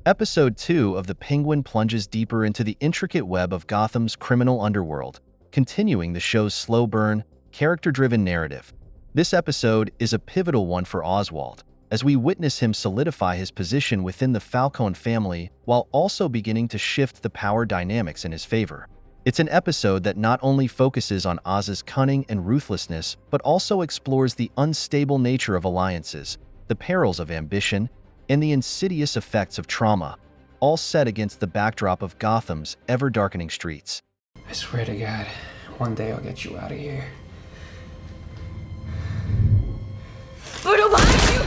Episode 2 of The Penguin plunges deeper into the intricate web of Gotham's criminal underworld, continuing the show's slow burn, character-driven narrative. This episode is a pivotal one for Oswald, as we witness him solidify his position within the Falcone family while also beginning to shift the power dynamics in his favor. It's an episode that not only focuses on Oz's cunning and ruthlessness, but also explores the unstable nature of alliances, the perils of ambition, and the insidious effects of trauma, all set against the backdrop of Gotham's ever-darkening streets. I swear to God, one day I'll get you out of here. Bruno, behind you!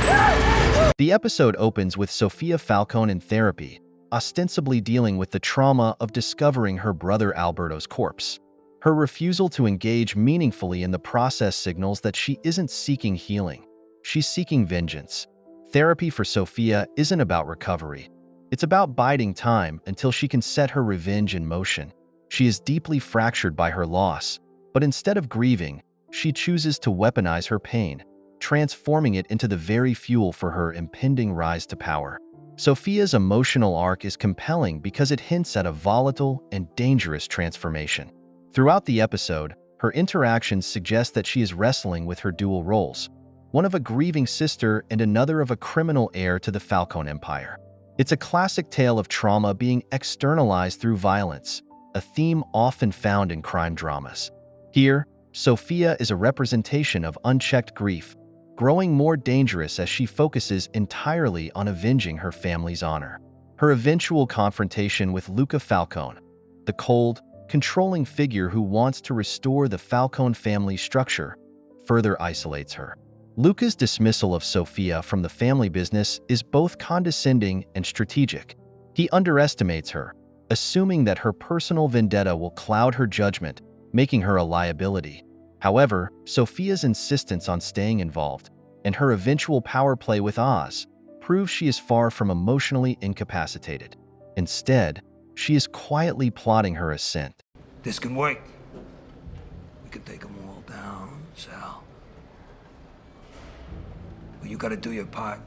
No! The episode opens with Sofia Falcone in therapy, ostensibly dealing with the trauma of discovering her brother Alberto's corpse. Her refusal to engage meaningfully in the process signals that she isn't seeking healing. She's seeking vengeance. Therapy for Sofia isn't about recovery. It's about biding time until she can set her revenge in motion. She is deeply fractured by her loss, but instead of grieving, she chooses to weaponize her pain, transforming it into the very fuel for her impending rise to power. Sofia's emotional arc is compelling because it hints at a volatile and dangerous transformation. Throughout the episode, her interactions suggest that she is wrestling with her dual roles, one of a grieving sister and another of a criminal heir to the Falcone Empire. It's a classic tale of trauma being externalized through violence, a theme often found in crime dramas. Here, Sofia is a representation of unchecked grief, growing more dangerous as she focuses entirely on avenging her family's honor. Her eventual confrontation with Luca Falcone, the cold, controlling figure who wants to restore the Falcone family structure, further isolates her. Luca's dismissal of Sofia from the family business is both condescending and strategic. He underestimates her, assuming that her personal vendetta will cloud her judgment, making her a liability. However, Sofia's insistence on staying involved, and her eventual power play with Oz, proves she is far from emotionally incapacitated. Instead, she is quietly plotting her ascent. This can work. We can take them all down, Sal. But you gotta do your part.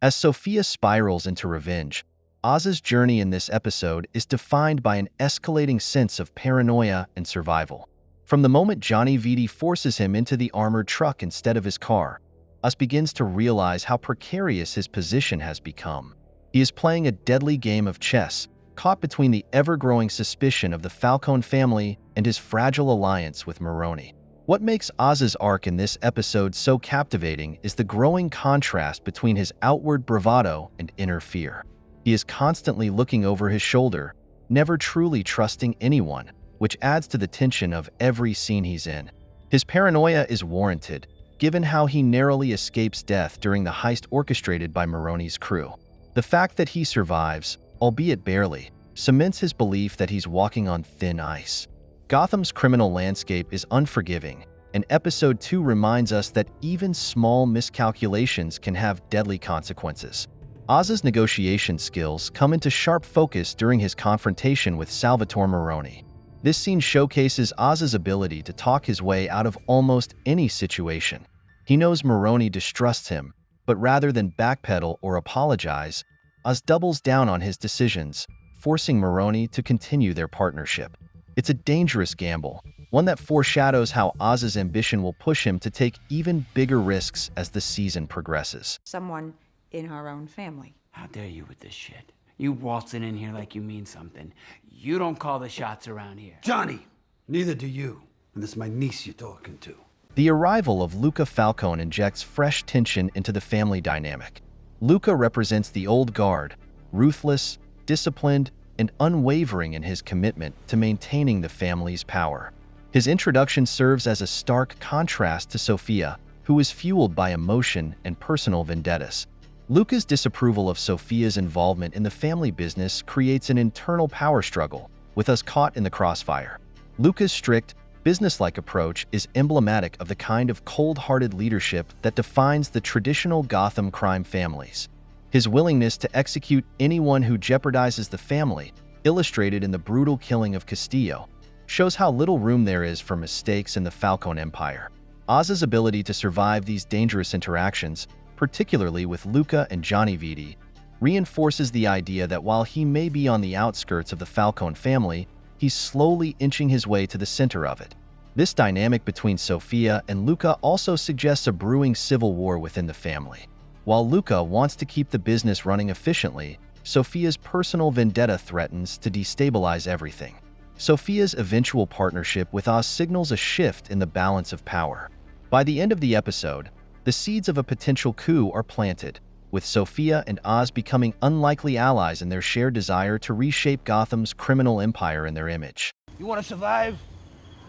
As Sofia spirals into revenge, Oz's journey in this episode is defined by an escalating sense of paranoia and survival. From the moment Johnny Vitti forces him into the armored truck instead of his car, Oz begins to realize how precarious his position has become. He is playing a deadly game of chess, caught between the ever-growing suspicion of the Falcone family and his fragile alliance with Maroni. What makes Oz's arc in this episode so captivating is the growing contrast between his outward bravado and inner fear. He is constantly looking over his shoulder, never truly trusting anyone, which adds to the tension of every scene he's in. His paranoia is warranted, given how he narrowly escapes death during the heist orchestrated by Maroni's crew. The fact that he survives, albeit barely, cements his belief that he's walking on thin ice. Gotham's criminal landscape is unforgiving, and Episode 2 reminds us that even small miscalculations can have deadly consequences. Oz's negotiation skills come into sharp focus during his confrontation with Salvatore Maroni. This scene showcases Oz's ability to talk his way out of almost any situation. He knows Maroni distrusts him, but rather than backpedal or apologize, Oz doubles down on his decisions, forcing Maroni to continue their partnership. It's a dangerous gamble, one that foreshadows how Oz's ambition will push him to take even bigger risks as the season progresses. Someone in her own family. How dare you with this shit? You waltzing in here like you mean something. You don't call the shots around here. Johnny, neither do you. And this is my niece you're talking to. The arrival of Luca Falcone injects fresh tension into the family dynamic. Luca represents the old guard, ruthless, disciplined, and unwavering in his commitment to maintaining the family's power. His introduction serves as a stark contrast to Sofia, who is fueled by emotion and personal vendettas. Luca's disapproval of Sofia's involvement in the family business creates an internal power struggle, with us caught in the crossfire. Luca's strict, businesslike approach is emblematic of the kind of cold-hearted leadership that defines the traditional Gotham crime families. His willingness to execute anyone who jeopardizes the family, illustrated in the brutal killing of Castillo, shows how little room there is for mistakes in the Falcone Empire. Oz's ability to survive these dangerous interactions particularly with Luca and Johnny Viti, reinforces the idea that while he may be on the outskirts of the Falcone family, he's slowly inching his way to the center of it. This dynamic between Sofia and Luca also suggests a brewing civil war within the family. While Luca wants to keep the business running efficiently, Sofia's personal vendetta threatens to destabilize everything. Sofia's eventual partnership with Oz signals a shift in the balance of power. By the end of the episode, the seeds of a potential coup are planted, with Sofia and Oz becoming unlikely allies in their shared desire to reshape Gotham's criminal empire in their image. You want to survive?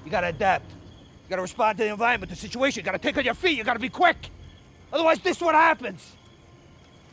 You gotta adapt. You gotta respond to the environment, the situation. You gotta think on your feet. You gotta be quick. Otherwise, this is what happens.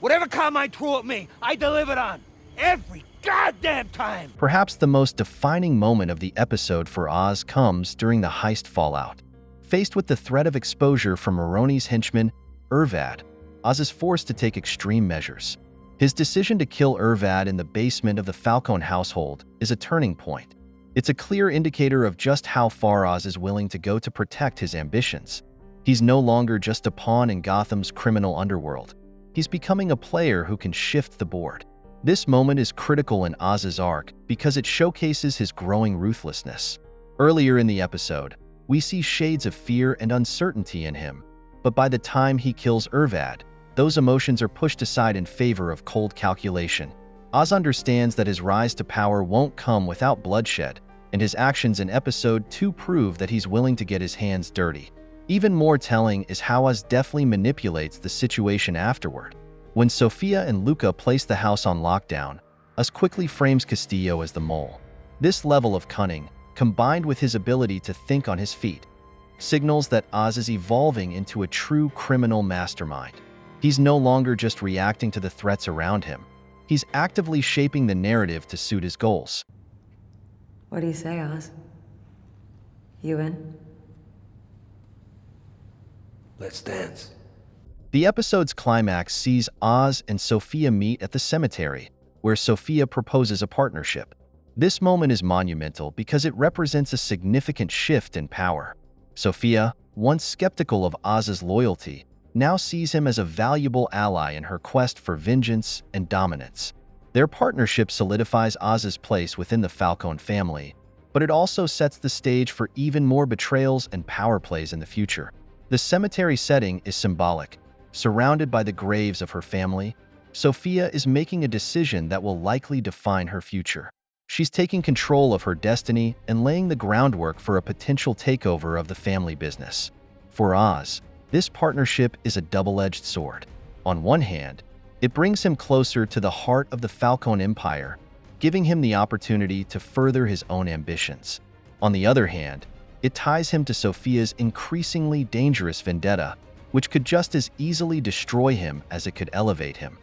Whatever Carmine threw at me, I delivered on. Every goddamn time. Perhaps the most defining moment of the episode for Oz comes during the heist fallout. Faced with the threat of exposure from Maroni's henchman, Irvad, Oz is forced to take extreme measures. His decision to kill Irvad in the basement of the Falcone household is a turning point. It's a clear indicator of just how far Oz is willing to go to protect his ambitions. He's no longer just a pawn in Gotham's criminal underworld. He's becoming a player who can shift the board. This moment is critical in Oz's arc because it showcases his growing ruthlessness. Earlier in the episode, we see shades of fear and uncertainty in him, but by the time he kills Irvad, those emotions are pushed aside in favor of cold calculation. Oz understands that his rise to power won't come without bloodshed, and his actions in Episode 2 prove that he's willing to get his hands dirty. Even more telling is how Oz deftly manipulates the situation afterward. When Sofia and Luca place the house on lockdown, Oz quickly frames Castillo as the mole. This level of cunning, combined with his ability to think on his feet, signals that Oz is evolving into a true criminal mastermind. He's no longer just reacting to the threats around him. He's actively shaping the narrative to suit his goals. What do you say, Oz? You in? Let's dance. The episode's climax sees Oz and Sofia meet at the cemetery, where Sofia proposes a partnership. This moment is monumental because it represents a significant shift in power. Sofia, once skeptical of Oz's loyalty, now sees him as a valuable ally in her quest for vengeance and dominance. Their partnership solidifies Oz's place within the Falcone family, but it also sets the stage for even more betrayals and power plays in the future. The cemetery setting is symbolic. Surrounded by the graves of her family, Sofia is making a decision that will likely define her future. She's taking control of her destiny and laying the groundwork for a potential takeover of the family business. For Oz, this partnership is a double-edged sword. On one hand, it brings him closer to the heart of the Falcone Empire, giving him the opportunity to further his own ambitions. On the other hand, it ties him to Sofia's increasingly dangerous vendetta, which could just as easily destroy him as it could elevate him.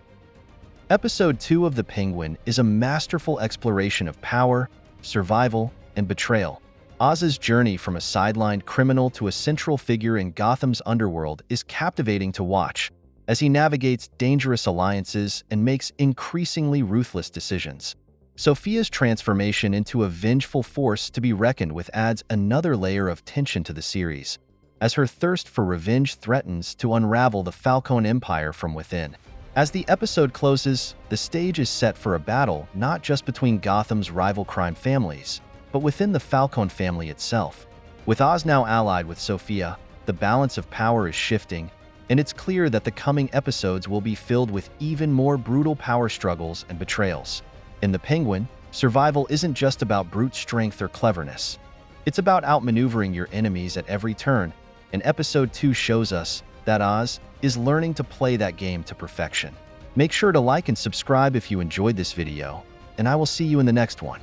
Episode 2 of The Penguin is a masterful exploration of power, survival, and betrayal. Oz's journey from a sidelined criminal to a central figure in Gotham's underworld is captivating to watch, as he navigates dangerous alliances and makes increasingly ruthless decisions. Sofia's transformation into a vengeful force to be reckoned with adds another layer of tension to the series, as her thirst for revenge threatens to unravel the Falcone Empire from within. As the episode closes, the stage is set for a battle not just between Gotham's rival crime families, but within the Falcone family itself. With Oz now allied with Sofia, the balance of power is shifting, and it's clear that the coming episodes will be filled with even more brutal power struggles and betrayals. In The Penguin, survival isn't just about brute strength or cleverness. It's about outmaneuvering your enemies at every turn, and Episode 2 shows us that Oz is learning to play that game to perfection. Make sure to like and subscribe if you enjoyed this video, and I will see you in the next one.